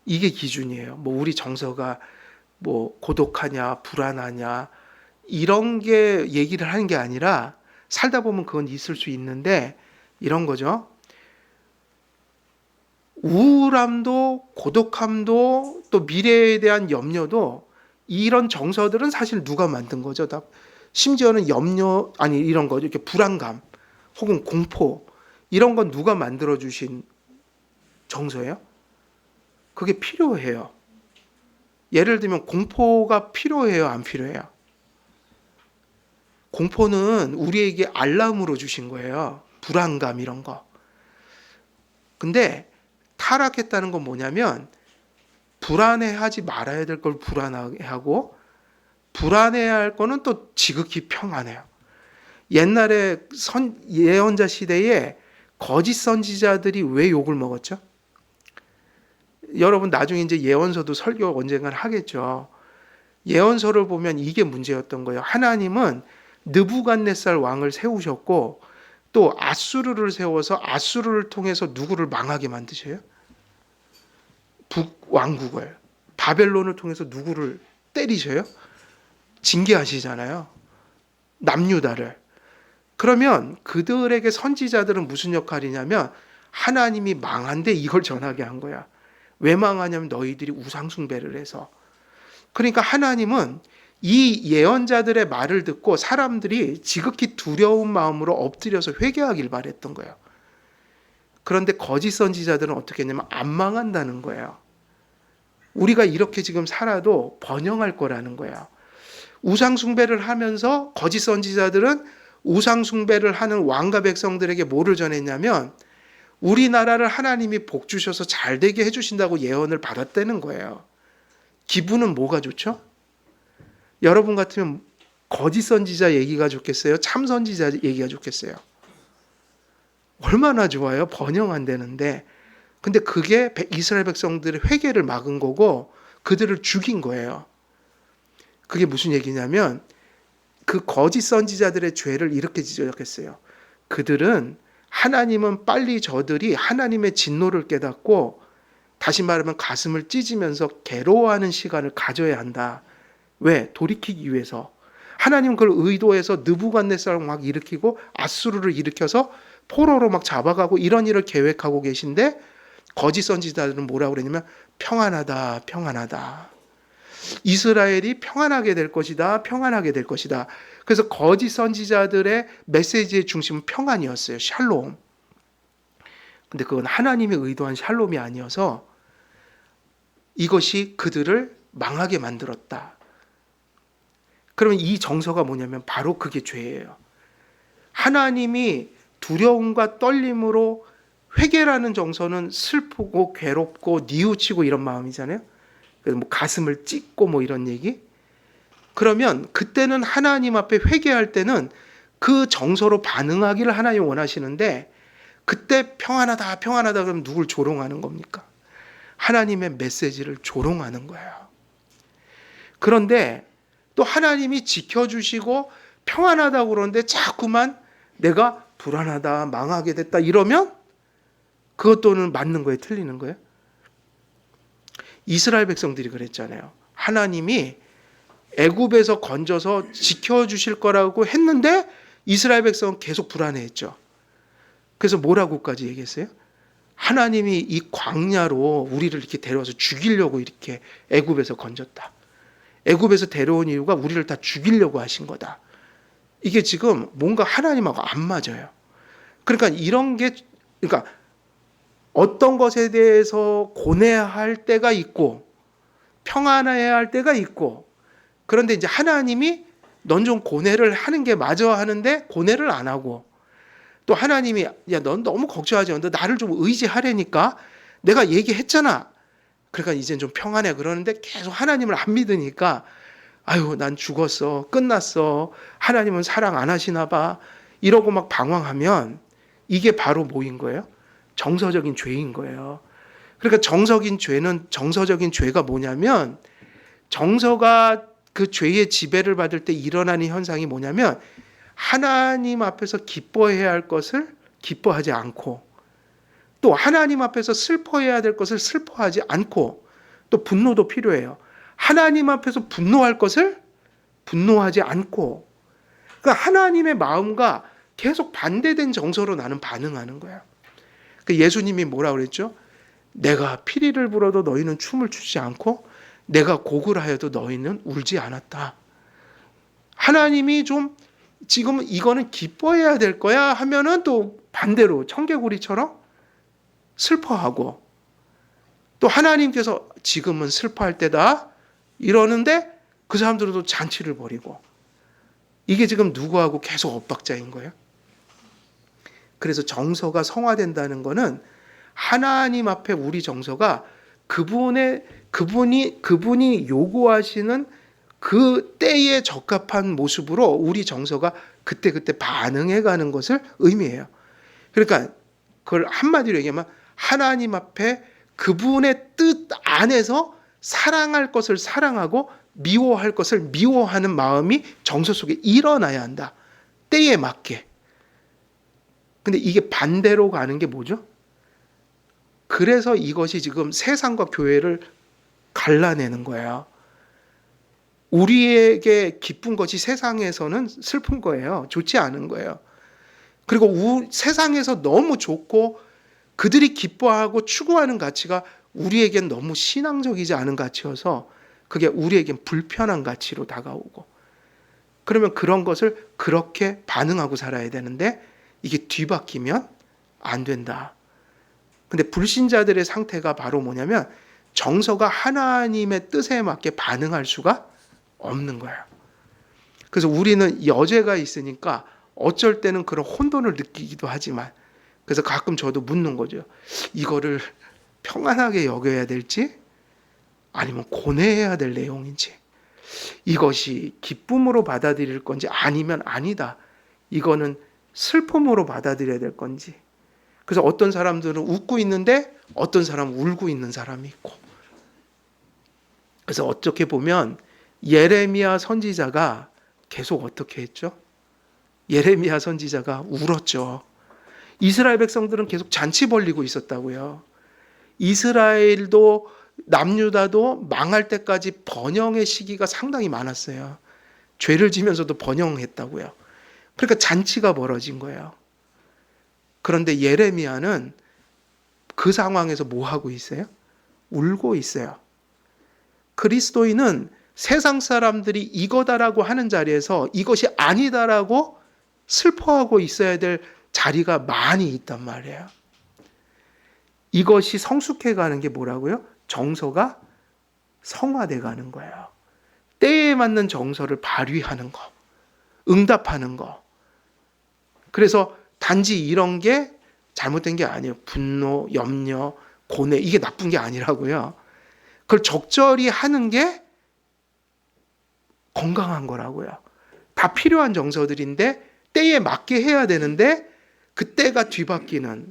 이게 기준이에요. 뭐 우리 정서가 뭐 고독하냐, 불안하냐, 이런 게 얘기를 하는 게 아니라, 살다 보면 그건 있을 수 있는데 이런 거죠. 우울함도 고독함도 또 미래에 대한 염려도, 이런 정서들은 사실 누가 만든 거죠? 심지어는 염려, 아니 이런 거죠. 이렇게 불안감 혹은 공포, 이런 건 누가 만들어 주신 정서예요? 그게 필요해요. 예를 들면 공포가 필요해요, 안 필요해요? 공포는 우리에게 알람으로 주신 거예요. 불안감 이런 거. 근데 타락했다는 건 뭐냐면, 불안해하지 말아야 될 걸 불안해하고, 불안해야 할 거는 또 지극히 평안해요. 옛날에 예언자 시대에 거짓 선지자들이 왜 욕을 먹었죠? 여러분 나중에 이제 예언서도 설교 언젠간 하겠죠. 예언서를 보면 이게 문제였던 거예요. 하나님은 느부갓네살 왕을 세우셨고 또 아수르를 세워서 아수르를 통해서 누구를 망하게 만드셔요? 북왕국을. 바벨론을 통해서 누구를 때리셔요? 징계하시잖아요. 남유다를. 그러면 그들에게 선지자들은 무슨 역할이냐면, 하나님이 망한데 이걸 전하게 한 거야. 왜 망하냐면 너희들이 우상숭배를 해서. 그러니까 하나님은 이 예언자들의 말을 듣고 사람들이 지극히 두려운 마음으로 엎드려서 회개하길 바랬던 거예요. 그런데 거짓 선지자들은 어떻게 했냐면 안 망한다는 거예요. 우리가 이렇게 지금 살아도 번영할 거라는 거예요. 우상숭배를 하면서 거짓 선지자들은 우상숭배를 하는 왕과 백성들에게 뭐를 전했냐면, 우리나라를 하나님이 복 주셔서 잘 되게 해주신다고 예언을 받았다는 거예요. 기분은 뭐가 좋죠? 여러분 같으면 거짓 선지자 얘기가 좋겠어요? 참 선지자 얘기가 좋겠어요? 얼마나 좋아요? 번영한다는데. 근데 그게 이스라엘 백성들의 회개를 막은 거고 그들을 죽인 거예요. 그게 무슨 얘기냐면, 그 거짓 선지자들의 죄를 이렇게 지적했어요. 그들은, 하나님은 빨리 저들이 하나님의 진노를 깨닫고, 다시 말하면 가슴을 찢으면서 괴로워하는 시간을 가져야 한다. 왜? 돌이키기 위해서. 하나님은 그걸 의도해서 느부갓네살을 막 일으키고 아수르를 일으켜서 포로로 막 잡아가고 이런 일을 계획하고 계신데, 거짓 선지자들은 뭐라고 그랬냐면 평안하다, 평안하다. 이스라엘이 평안하게 될 것이다, 평안하게 될 것이다. 그래서 거짓 선지자들의 메시지의 중심은 평안이었어요. 샬롬. 근데 그건 하나님이 의도한 샬롬이 아니어서 이것이 그들을 망하게 만들었다. 그러면 이 정서가 뭐냐면 바로 그게 죄예요. 하나님이 두려움과 떨림으로 회개라는 정서는 슬프고 괴롭고 뉘우치고 이런 마음이잖아요. 그래서 뭐 가슴을 찢고 뭐 이런 얘기. 그러면 그때는 하나님 앞에 회개할 때는 그 정서로 반응하기를 하나님 원하시는데 그때 평안하다 평안하다 그러면 누굴 조롱하는 겁니까? 하나님의 메시지를 조롱하는 거예요. 그런데 또 하나님이 지켜주시고 평안하다고 그러는데 자꾸만 내가 불안하다 망하게 됐다 이러면 그것도는 맞는 거예요, 틀리는 거예요? 이스라엘 백성들이 그랬잖아요. 하나님이 애굽에서 건져서 지켜주실 거라고 했는데 이스라엘 백성은 계속 불안해했죠. 그래서 뭐라고까지 얘기했어요? 하나님이 이 광야로 우리를 이렇게 데려와서 죽이려고 이렇게 애굽에서 건졌다. 애굽에서 데려온 이유가 우리를 다 죽이려고 하신 거다. 이게 지금 뭔가 하나님하고 안 맞아요. 그러니까 이런 게, 그러니까 어떤 것에 대해서 고뇌할 때가 있고 평안해야 할 때가 있고, 그런데 이제 하나님이 넌 좀 고뇌를 하는 게 맞아 하는데 고뇌를 안 하고, 또 하나님이 야 넌 너무 걱정하지 마. 너 나를 좀 의지하려니까 내가 얘기했잖아. 그러니까 이젠 좀 평안해 그러는데 계속 하나님을 안 믿으니까 아유 난 죽었어 끝났어 하나님은 사랑 안 하시나 봐 이러고 막 방황하면 이게 바로 뭐인 거예요? 정서적인 죄인 거예요. 그러니까 정서적인 죄가 뭐냐면 정서가 그 죄의 지배를 받을 때 일어나는 현상이 뭐냐면 하나님 앞에서 기뻐해야 할 것을 기뻐하지 않고 또 하나님 앞에서 슬퍼해야 될 것을 슬퍼하지 않고 또 분노도 필요해요. 하나님 앞에서 분노할 것을 분노하지 않고 그러니까 하나님의 마음과 계속 반대된 정서로 나는 반응하는 거야. 예수님이 뭐라 그랬죠? 내가 피리를 불어도 너희는 춤을 추지 않고 내가 곡을 하여도 너희는 울지 않았다. 하나님이 좀 지금 이거는 기뻐해야 될 거야 하면은 또 반대로 청개구리처럼 슬퍼하고 또 하나님께서 지금은 슬퍼할 때다 이러는데 그 사람들은 또 잔치를 벌이고 이게 지금 누구하고 계속 엇박자인 거예요. 그래서 정서가 성화된다는 거는 하나님 앞에 우리 정서가 그분이 요구하시는 그 때에 적합한 모습으로 우리 정서가 그때그때 반응해 가는 것을 의미해요. 그러니까 그걸 한마디로 얘기하면 하나님 앞에 그분의 뜻 안에서 사랑할 것을 사랑하고 미워할 것을 미워하는 마음이 정서 속에 일어나야 한다. 때에 맞게. 근데 이게 반대로 가는 게 뭐죠? 그래서 이것이 지금 세상과 교회를 갈라내는 거예요. 우리에게 기쁜 것이 세상에서는 슬픈 거예요. 좋지 않은 거예요. 그리고 세상에서 너무 좋고 그들이 기뻐하고 추구하는 가치가 우리에겐 너무 신앙적이지 않은 가치여서 그게 우리에겐 불편한 가치로 다가오고 그러면 그런 것을 그렇게 반응하고 살아야 되는데 이게 뒤바뀌면 안 된다. 근데 불신자들의 상태가 바로 뭐냐면 정서가 하나님의 뜻에 맞게 반응할 수가 없는 거야. 그래서 우리는 여죄가 있으니까 어쩔 때는 그런 혼돈을 느끼기도 하지만 그래서 가끔 저도 묻는 거죠. 이거를 평안하게 여겨야 될지 아니면 고뇌해야 될 내용인지 이것이 기쁨으로 받아들일 건지 아니면 아니다. 이거는 슬픔으로 받아들여야 될 건지 그래서 어떤 사람들은 웃고 있는데 어떤 사람은 울고 있는 사람이 있고 그래서 어떻게 보면 예레미야 선지자가 계속 어떻게 했죠? 예레미야 선지자가 울었죠. 이스라엘 백성들은 계속 잔치 벌리고 있었다고요. 이스라엘도 남유다도 망할 때까지 번영의 시기가 상당히 많았어요. 죄를 지면서도 번영했다고요. 그러니까 잔치가 벌어진 거예요. 그런데 예레미야는 그 상황에서 뭐 하고 있어요? 울고 있어요. 그리스도인은 세상 사람들이 이거다라고 하는 자리에서 이것이 아니다라고 슬퍼하고 있어야 될 자리가 많이 있단 말이에요. 이것이 성숙해 가는 게 뭐라고요? 정서가 성화돼 가는 거예요. 때에 맞는 정서를 발휘하는 거, 응답하는 거. 그래서 단지 이런 게 잘못된 게 아니에요. 분노, 염려, 고뇌, 이게 나쁜 게 아니라고요. 그걸 적절히 하는 게 건강한 거라고요. 다 필요한 정서들인데 때에 맞게 해야 되는데 그 때가 뒤바뀌는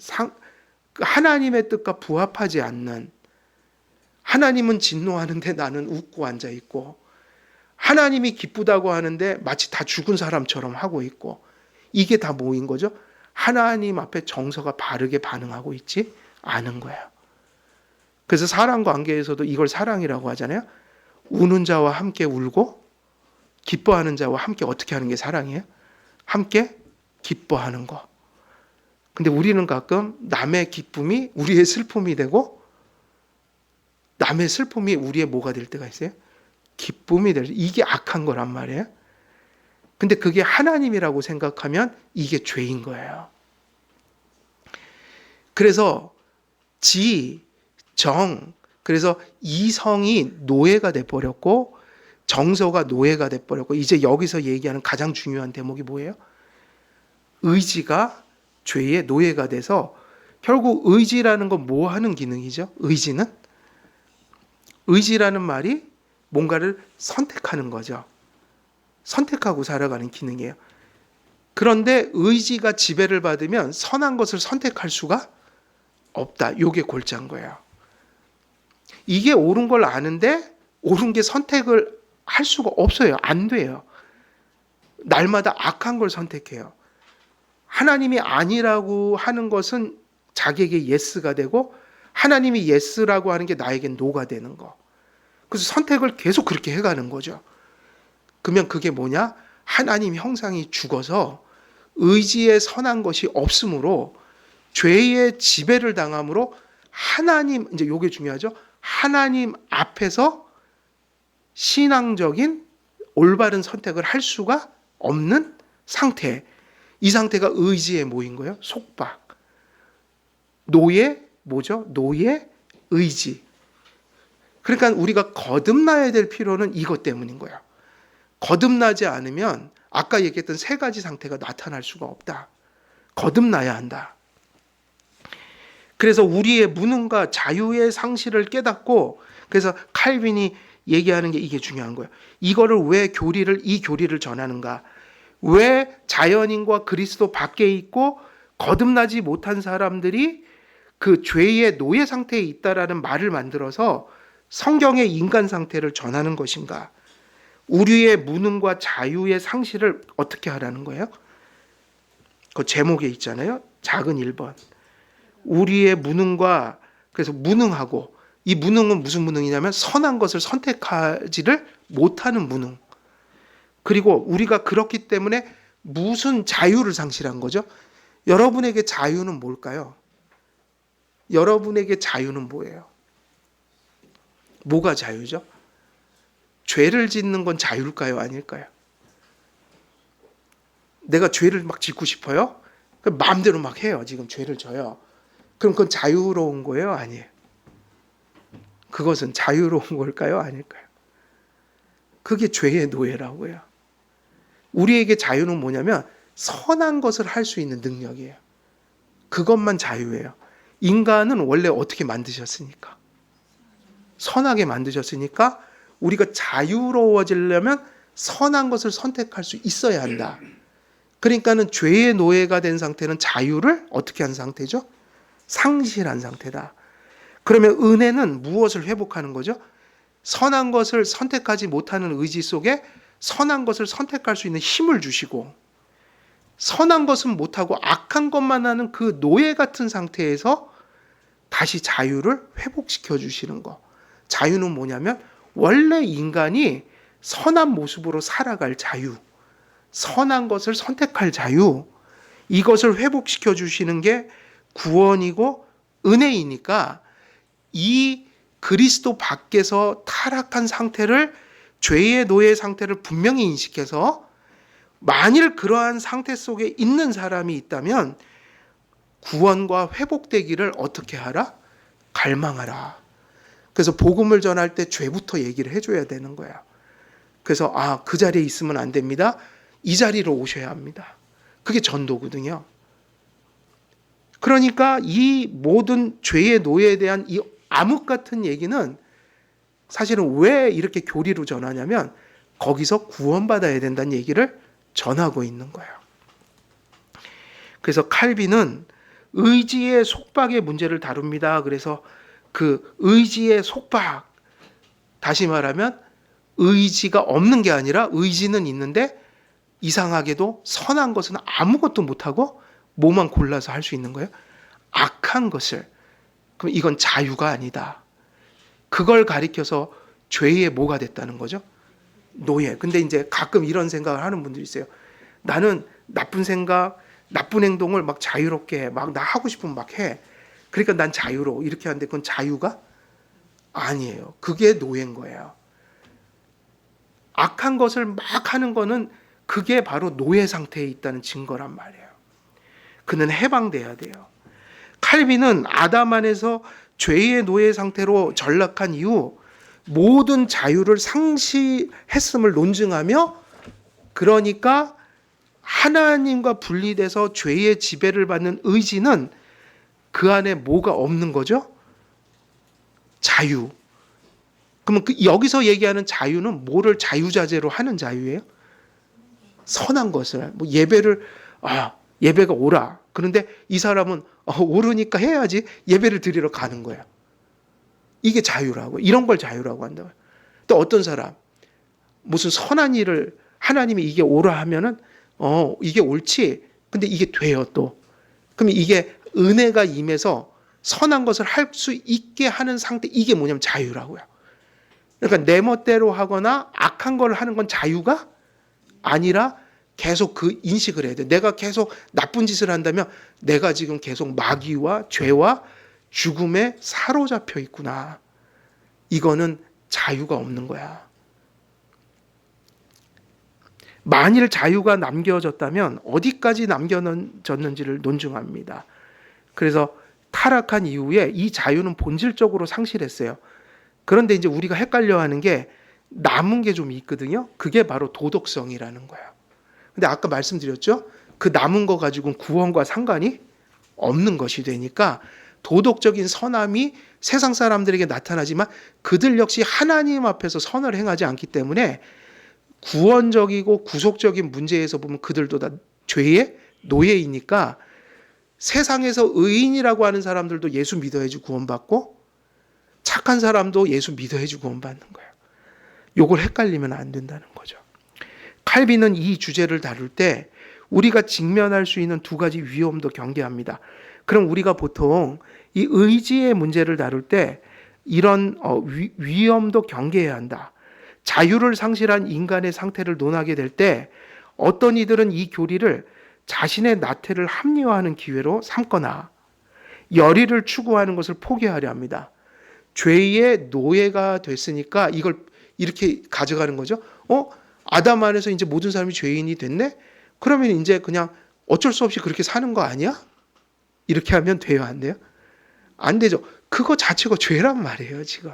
하나님의 뜻과 부합하지 않는, 하나님은 진노하는데 나는 웃고 앉아 있고, 하나님이 기쁘다고 하는데 마치 다 죽은 사람처럼 하고 있고, 이게 다 뭐인 거죠? 하나님 앞에 정서가 바르게 반응하고 있지 않은 거예요. 그래서 사랑 관계에서도 이걸 사랑이라고 하잖아요. 우는 자와 함께 울고 기뻐하는 자와 함께 어떻게 하는 게 사랑이에요? 함께 기뻐하는 거. 근데 우리는 가끔 남의 기쁨이 우리의 슬픔이 되고 남의 슬픔이 우리의 뭐가 될 때가 있어요? 기쁨이 될 때. 이게 악한 거란 말이에요. 근데 그게 하나님이라고 생각하면 이게 죄인 거예요. 그래서 그래서 이성이 노예가 돼버렸고 정서가 노예가 돼버렸고, 이제 여기서 얘기하는 가장 중요한 대목이 뭐예요? 의지가 죄의 노예가 돼서, 결국 의지라는 건 뭐 하는 기능이죠? 의지라는 말이 뭔가를 선택하는 거죠. 선택하고 살아가는 기능이에요. 그런데 의지가 지배를 받으면 선한 것을 선택할 수가 없다. 이게 골자인 거예요. 이게 옳은 걸 아는데 옳은 게 선택을 할 수가 없어요. 안 돼요. 날마다 악한 걸 선택해요. 하나님이 아니라고 하는 것은 자기에게 예스가 되고, 하나님이 예스라고 하는 게 나에겐 노가 되는 거. 그래서 선택을 계속 그렇게 해가는 거죠. 그러면 그게 뭐냐? 하나님 형상이 죽어서 의지에 선한 것이 없으므로 죄의 지배를 당함으로 하나님, 이제 이게 중요하죠. 하나님 앞에서 신앙적인 올바른 선택을 할 수가 없는 상태. 이 상태가 의지에 모인 거예요. 속박. 노예, 뭐죠? 노예, 의지. 그러니까 우리가 거듭나야 될 필요는 이것 때문인 거예요. 거듭나지 않으면 아까 얘기했던 세 가지 상태가 나타날 수가 없다. 거듭나야 한다. 그래서 우리의 무능과 자유의 상실을 깨닫고, 그래서 칼빈이 얘기하는 게 이게 중요한 거예요. 이거를 왜 이 교리를 전하는가? 왜 자연인과 그리스도 밖에 있고 거듭나지 못한 사람들이 그 죄의 노예 상태에 있다라는 말을 만들어서 성경의 인간 상태를 전하는 것인가? 우리의 무능과 자유의 상실을 어떻게 하라는 거예요? 그 제목에 있잖아요. 작은 1번. 우리의 무능과, 그래서 무능하고, 이 무능은 무슨 무능이냐면 선한 것을 선택하지를 못하는 무능. 그리고 우리가 그렇기 때문에 무슨 자유를 상실한 거죠? 여러분에게 자유는 뭘까요? 여러분에게 자유는 뭐예요? 뭐가 자유죠? 죄를 짓는 건 자유일까요? 아닐까요? 내가 죄를 막 짓고 싶어요? 그럼 마음대로 막 해요. 지금 죄를 져요. 그럼 그건 자유로운 거예요? 아니에요? 그것은 자유로운 걸까요? 아닐까요? 그게 죄의 노예라고요. 우리에게 자유는 뭐냐면 선한 것을 할 수 있는 능력이에요. 그것만 자유예요. 인간은 원래 어떻게 만드셨습니까? 선하게 만드셨으니까 우리가 자유로워지려면 선한 것을 선택할 수 있어야 한다. 그러니까는 죄의 노예가 된 상태는 자유를 어떻게 한 상태죠? 상실한 상태다. 그러면 은혜는 무엇을 회복하는 거죠? 선한 것을 선택하지 못하는 의지 속에 선한 것을 선택할 수 있는 힘을 주시고, 선한 것은 못하고 악한 것만 하는 그 노예 같은 상태에서 다시 자유를 회복시켜 주시는 거. 자유는 뭐냐면 원래 인간이 선한 모습으로 살아갈 자유, 선한 것을 선택할 자유, 이것을 회복시켜 주시는 게 구원이고 은혜이니까, 이 그리스도 밖에서 타락한 상태를, 죄의 노예 상태를 분명히 인식해서, 만일 그러한 상태 속에 있는 사람이 있다면 구원과 회복되기를 어떻게 하라? 갈망하라. 그래서 복음을 전할 때 죄부터 얘기를 해줘야 되는 거야. 그래서 그 자리에 있으면 안 됩니다. 이 자리로 오셔야 합니다. 그게 전도거든요. 그러니까 이 모든 죄의 노예에 대한 이 암흑 같은 얘기는 사실은 왜 이렇게 교리로 전하냐면 거기서 구원받아야 된다는 얘기를 전하고 있는 거예요. 그래서 칼빈은 의지의 속박의 문제를 다룹니다. 그래서 그 의지의 속박, 다시 말하면 의지가 없는 게 아니라 의지는 있는데 이상하게도 선한 것은 아무것도 못하고 뭐만 골라서 할 수 있는 거예요. 악한 것을. 그럼 이건 자유가 아니다. 그걸 가리켜서 죄의 뭐가 됐다는 거죠? 노예. 근데 이제 가끔 이런 생각을 하는 분들이 있어요. 나는 나쁜 생각, 나쁜 행동을 막 자유롭게 막 나 하고 싶으면 막 해. 그러니까 난 자유로워. 이렇게 하는데 그건 자유가 아니에요. 그게 노예인 거예요. 악한 것을 막 하는 거는 그게 바로 노예 상태에 있다는 증거란 말이에요. 그는 해방돼야 돼요. 칼빈은 아담 안에서 죄의 노예 상태로 전락한 이후 모든 자유를 상실했음을 논증하며, 그러니까 하나님과 분리돼서 죄의 지배를 받는 의지는 그 안에 뭐가 없는 거죠? 자유. 그러면 여기서 얘기하는 자유는 뭐를 자유자재로 하는 자유예요? 선한 것을. 뭐 예배가 오라. 그런데 이 사람은 오르니까 해야지 예배를 드리러 가는 거야. 이게 자유라고. 이런 걸 자유라고 한다고요. 또 어떤 사람 무슨 선한 일을 하나님이 이게 오라 하면은 이게 옳지. 근데 이게 돼요 또. 그럼 이게 은혜가 임해서 선한 것을 할 수 있게 하는 상태, 이게 뭐냐면 자유라고요. 그러니까 내 멋대로 하거나 악한 걸 하는 건 자유가 아니라 계속 그 인식을 해야 돼. 내가 계속 나쁜 짓을 한다면 내가 지금 계속 마귀와 죄와 죽음에 사로잡혀 있구나. 이거는 자유가 없는 거야. 만일 자유가 남겨졌다면 어디까지 남겨졌는지를 논증합니다. 그래서 타락한 이후에 이 자유는 본질적으로 상실했어요. 그런데 이제 우리가 헷갈려하는 게 남은 게 좀 있거든요. 그게 바로 도덕성이라는 거예요. 근데 아까 말씀드렸죠? 그 남은 거 가지고는 구원과 상관이 없는 것이 되니까 도덕적인 선함이 세상 사람들에게 나타나지만 그들 역시 하나님 앞에서 선을 행하지 않기 때문에 구원적이고 구속적인 문제에서 보면 그들도 다 죄의 노예이니까 세상에서 의인이라고 하는 사람들도 예수 믿어야지 구원받고 착한 사람도 예수 믿어야지 구원받는 거예요. 요걸 헷갈리면 안 된다는 거죠. 칼빈은 이 주제를 다룰 때 우리가 직면할 수 있는 두 가지 위험도 경계합니다. 그럼 우리가 보통 이 의지의 문제를 다룰 때 이런 위험도 경계해야 한다. 자유를 상실한 인간의 상태를 논하게 될 때 어떤 이들은 이 교리를 자신의 나태를 합리화하는 기회로 삼거나 열의를 추구하는 것을 포기하려 합니다. 죄의 노예가 됐으니까 이걸 이렇게 가져가는 거죠. 아담 안에서 이제 모든 사람이 죄인이 됐네? 그러면 이제 그냥 어쩔 수 없이 그렇게 사는 거 아니야? 이렇게 하면 돼요, 안 돼요? 안 되죠. 그거 자체가 죄란 말이에요, 지금.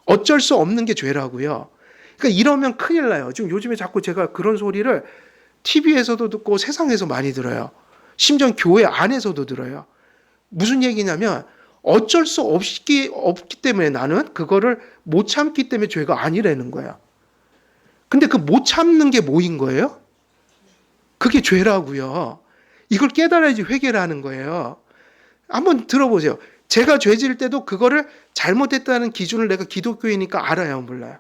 어쩔 수 없는 게 죄라고요. 그러니까 이러면 큰일 나요. 지금 요즘에 자꾸 제가 그런 소리를 TV에서도 듣고 세상에서 많이 들어요. 심지어 교회 안에서도 들어요. 무슨 얘기냐면 어쩔 수 없기 때문에 나는 그거를 못 참기 때문에 죄가 아니라는 거야. 근데 그 못 참는 게 뭐인 거예요? 그게 죄라고요. 이걸 깨달아야지 회개를 하는 거예요. 한번 들어보세요. 제가 죄 지을 때도 그거를 잘못했다는 기준을 내가 기독교이니까 알아요, 몰라요?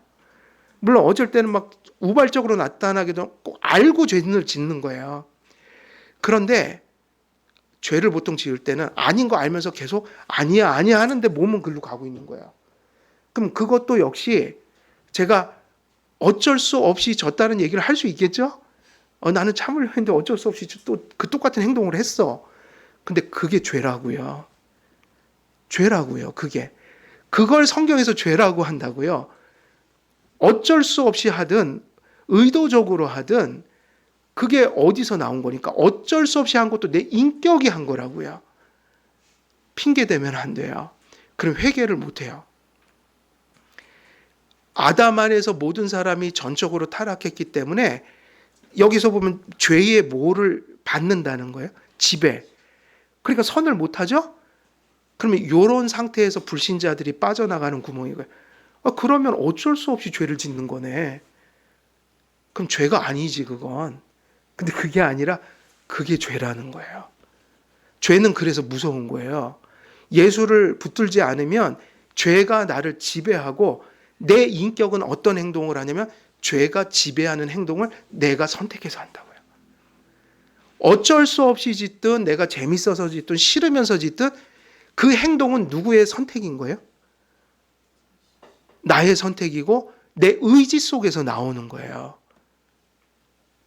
물론 어쩔 때는 막 우발적으로 나타나기도 꼭 알고 죄를 짓는 거예요. 그런데 죄를 보통 지을 때는 아닌 거 알면서 계속 아니야 하는데 몸은 글로 가고 있는 거예요. 그럼 그것도 역시 제가 어쩔 수 없이 졌다는 얘기를 할 수 있겠죠? 나는 참으려 했는데 어쩔 수 없이 또 그 똑같은 행동을 했어. 근데 그게 죄라고요. 죄라고요, 그게. 그걸 성경에서 죄라고 한다고요. 어쩔 수 없이 하든 의도적으로 하든 그게 어디서 나온 거니까 어쩔 수 없이 한 것도 내 인격이 한 거라고요. 핑계 대면 안 돼요. 그럼 회개를 못해요. 아담 안에서 모든 사람이 전적으로 타락했기 때문에 여기서 보면 죄의 뭐를 받는다는 거예요. 지배. 그러니까 선을 못하죠? 그러면 이런 상태에서 불신자들이 빠져나가는 구멍이고요. 그러면 어쩔 수 없이 죄를 짓는 거네. 그럼 죄가 아니지 그건. 근데 그게 아니라 그게 죄라는 거예요. 죄는 그래서 무서운 거예요. 예수를 붙들지 않으면 죄가 나를 지배하고 내 인격은 어떤 행동을 하냐면 죄가 지배하는 행동을 내가 선택해서 한다고요. 어쩔 수 없이 짓든 내가 재밌어서 짓든 싫으면서 짓든 그 행동은 누구의 선택인 거예요? 나의 선택이고 내 의지 속에서 나오는 거예요.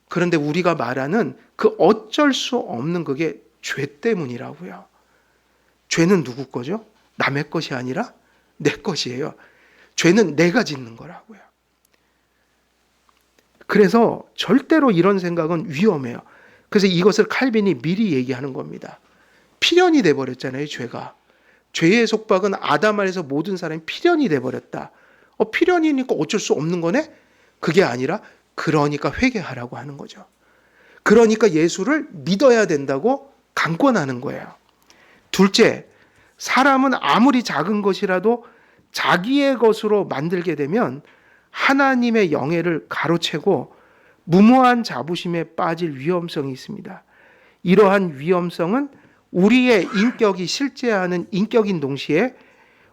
그런데 우리가 말하는 그 어쩔 수 없는 그게 죄 때문이라고요. 죄는 누구 거죠? 남의 것이 아니라 내 것이에요. 죄는 내가 짓는 거라고요. 그래서 절대로 이런 생각은 위험해요. 그래서 이것을 칼빈이 미리 얘기하는 겁니다. 필연이 돼버렸잖아요, 죄가. 죄의 속박은 아담 안에서 모든 사람이 필연이 돼버렸다. 필연이니까 어쩔 수 없는 거네? 그게 아니라 그러니까 회개하라고 하는 거죠. 그러니까 예수를 믿어야 된다고 강권하는 거예요. 둘째, 사람은 아무리 작은 것이라도 자기의 것으로 만들게 되면 하나님의 영예를 가로채고 무모한 자부심에 빠질 위험성이 있습니다. 이러한 위험성은 우리의 인격이 실제하는 인격인 동시에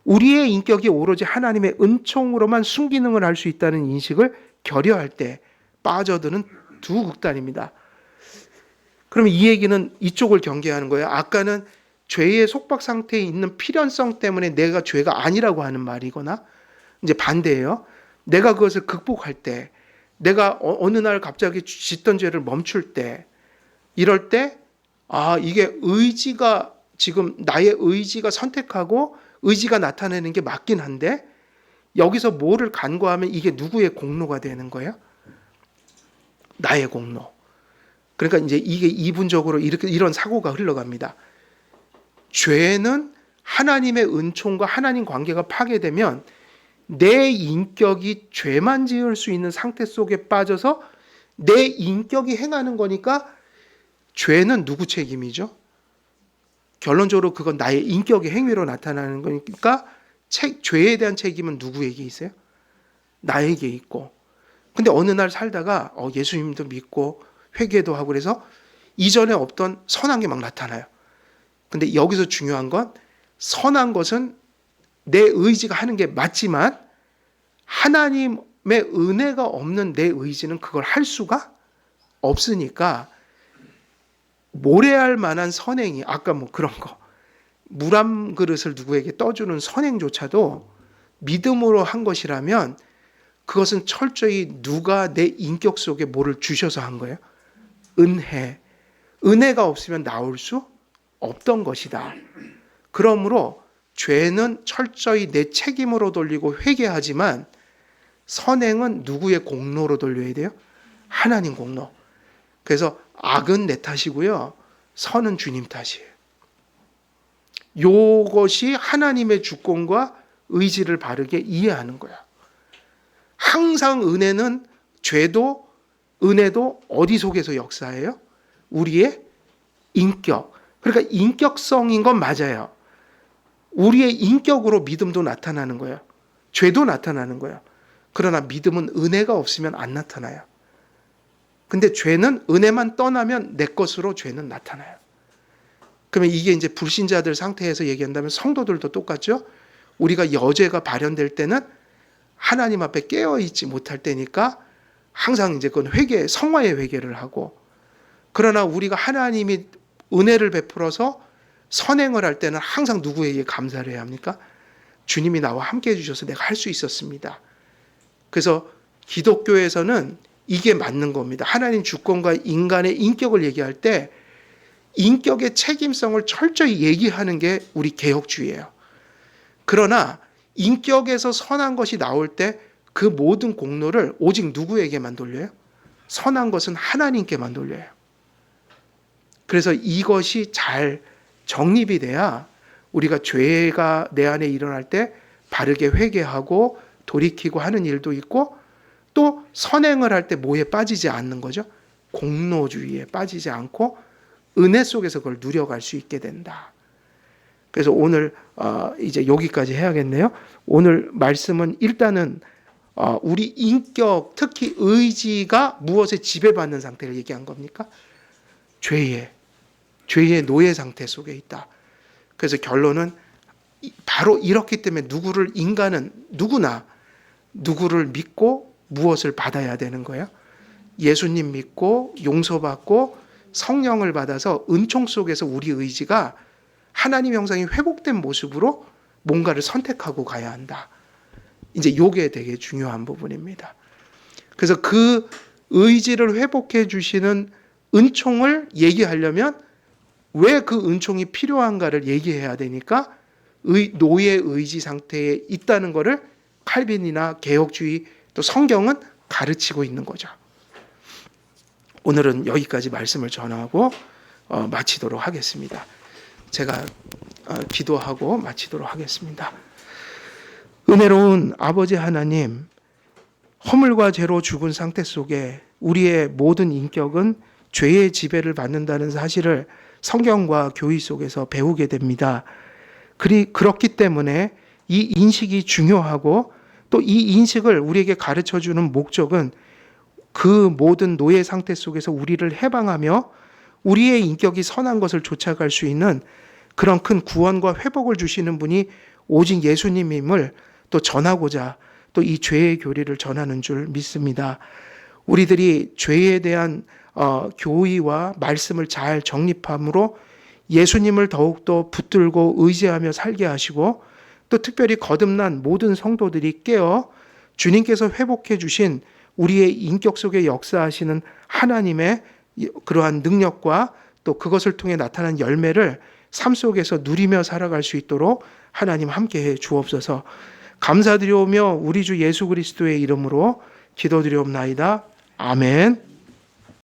우리의 인격이 오로지 하나님의 은총으로만 순기능을 할 수 있다는 인식을 결여할 때 빠져드는 두 극단입니다. 그러면 이 얘기는 이쪽을 경계하는 거예요. 아까는 죄의 속박 상태에 있는 필연성 때문에 내가 죄가 아니라고 하는 말이거나 이제 반대예요. 내가 그것을 극복할 때, 내가 어느 날 갑자기 짓던 죄를 멈출 때, 이럴 때 이게 의지가 지금 나의 의지가 선택하고 의지가 나타내는 게 맞긴 한데 여기서 뭐를 간과하면 이게 누구의 공로가 되는 거예요? 나의 공로. 그러니까 이제 이게 이분적으로 이런 사고가 흘러갑니다. 죄는 하나님의 은총과 하나님 관계가 파괴되면 내 인격이 죄만 지을 수 있는 상태 속에 빠져서 내 인격이 행하는 거니까 죄는 누구 책임이죠? 결론적으로 그건 나의 인격의 행위로 나타나는 거니까 죄에 대한 책임은 누구에게 있어요? 나에게 있고. 근데 어느 날 살다가 예수님도 믿고 회개도 하고 그래서 이전에 없던 선한 게 막 나타나요. 근데 여기서 중요한 건 선한 것은 내 의지가 하는 게 맞지만 하나님의 은혜가 없는 내 의지는 그걸 할 수가 없으니까 모래알 만한 선행이 아까 뭐 그런 거 물 한 그릇을 누구에게 떠주는 선행조차도 믿음으로 한 것이라면 그것은 철저히 누가 내 인격 속에 뭐를 주셔서 한 거예요? 은혜. 은혜가 없으면 나올 수 없던 것이다. 그러므로 죄는 철저히 내 책임으로 돌리고 회개하지만 선행은 누구의 공로로 돌려야 돼요? 하나님 공로. 그래서 악은 내 탓이고요. 선은 주님 탓이에요. 이것이 하나님의 주권과 의지를 바르게 이해하는 거야. 항상 은혜는 죄도 은혜도 어디 속에서 역사해요? 우리의 인격. 그러니까 인격성인 건 맞아요. 우리의 인격으로 믿음도 나타나는 거예요. 죄도 나타나는 거예요. 그러나 믿음은 은혜가 없으면 안 나타나요. 근데 죄는 은혜만 떠나면 내 것으로 죄는 나타나요. 그러면 이게 이제 불신자들 상태에서 얘기한다면 성도들도 똑같죠? 우리가 여죄가 발현될 때는 하나님 앞에 깨어있지 못할 때니까 항상 이제 그건 회개, 성화의 회개를 하고 그러나 우리가 하나님이 은혜를 베풀어서 선행을 할 때는 항상 누구에게 감사를 해야 합니까? 주님이 나와 함께 해주셔서 내가 할 수 있었습니다. 그래서 기독교에서는 이게 맞는 겁니다. 하나님 주권과 인간의 인격을 얘기할 때 인격의 책임성을 철저히 얘기하는 게 우리 개혁주의예요. 그러나 인격에서 선한 것이 나올 때 그 모든 공로를 오직 누구에게만 돌려요? 선한 것은 하나님께만 돌려요. 그래서 이것이 잘 정립이 돼야 우리가 죄가 내 안에 일어날 때 바르게 회개하고 돌이키고 하는 일도 있고, 또 선행을 할 때 뭐에 빠지지 않는 거죠? 공로주의에 빠지지 않고 은혜 속에서 그걸 누려갈 수 있게 된다. 그래서 오늘 이제 여기까지 해야겠네요. 오늘 말씀은 일단은 우리 인격, 특히 의지가 무엇에 지배받는 상태를 얘기한 겁니까? 죄의 노예 상태 속에 있다. 그래서 결론은 바로 이렇기 때문에 인간은 누구나 누구를 믿고 무엇을 받아야 되는 거예요? 예수님 믿고 용서받고 성령을 받아서 은총 속에서 우리 의지가 하나님 형상이 회복된 모습으로 뭔가를 선택하고 가야 한다. 이제 요게 되게 중요한 부분입니다. 그래서 그 의지를 회복해 주시는 은총을 얘기하려면 왜 그 은총이 필요한가를 얘기해야 되니까 노예 의지 상태에 있다는 것을 칼빈이나 개혁주의 또 성경은 가르치고 있는 거죠. 오늘은 여기까지 말씀을 전하고 마치도록 하겠습니다. 제가 기도하고 마치도록 하겠습니다. 은혜로운 아버지 하나님, 허물과 죄로 죽은 상태 속에 우리의 모든 인격은 죄의 지배를 받는다는 사실을 성경과 교의 속에서 배우게 됩니다. 그렇기 때문에 이 인식이 중요하고, 또 이 인식을 우리에게 가르쳐주는 목적은 그 모든 노예 상태 속에서 우리를 해방하며 우리의 인격이 선한 것을 쫓아갈 수 있는 그런 큰 구원과 회복을 주시는 분이 오직 예수님임을 또 전하고자 또 이 죄의 교리를 전하는 줄 믿습니다. 우리들이 죄에 대한 교의와 말씀을 잘 정립함으로 예수님을 더욱더 붙들고 의지하며 살게 하시고, 또 특별히 거듭난 모든 성도들이 깨어 주님께서 회복해 주신 우리의 인격 속에 역사하시는 하나님의 그러한 능력과 또 그것을 통해 나타난 열매를 삶 속에서 누리며 살아갈 수 있도록 하나님 함께해 주옵소서. 감사드리오며 우리 주 예수 그리스도의 이름으로 기도드리옵나이다. 아멘.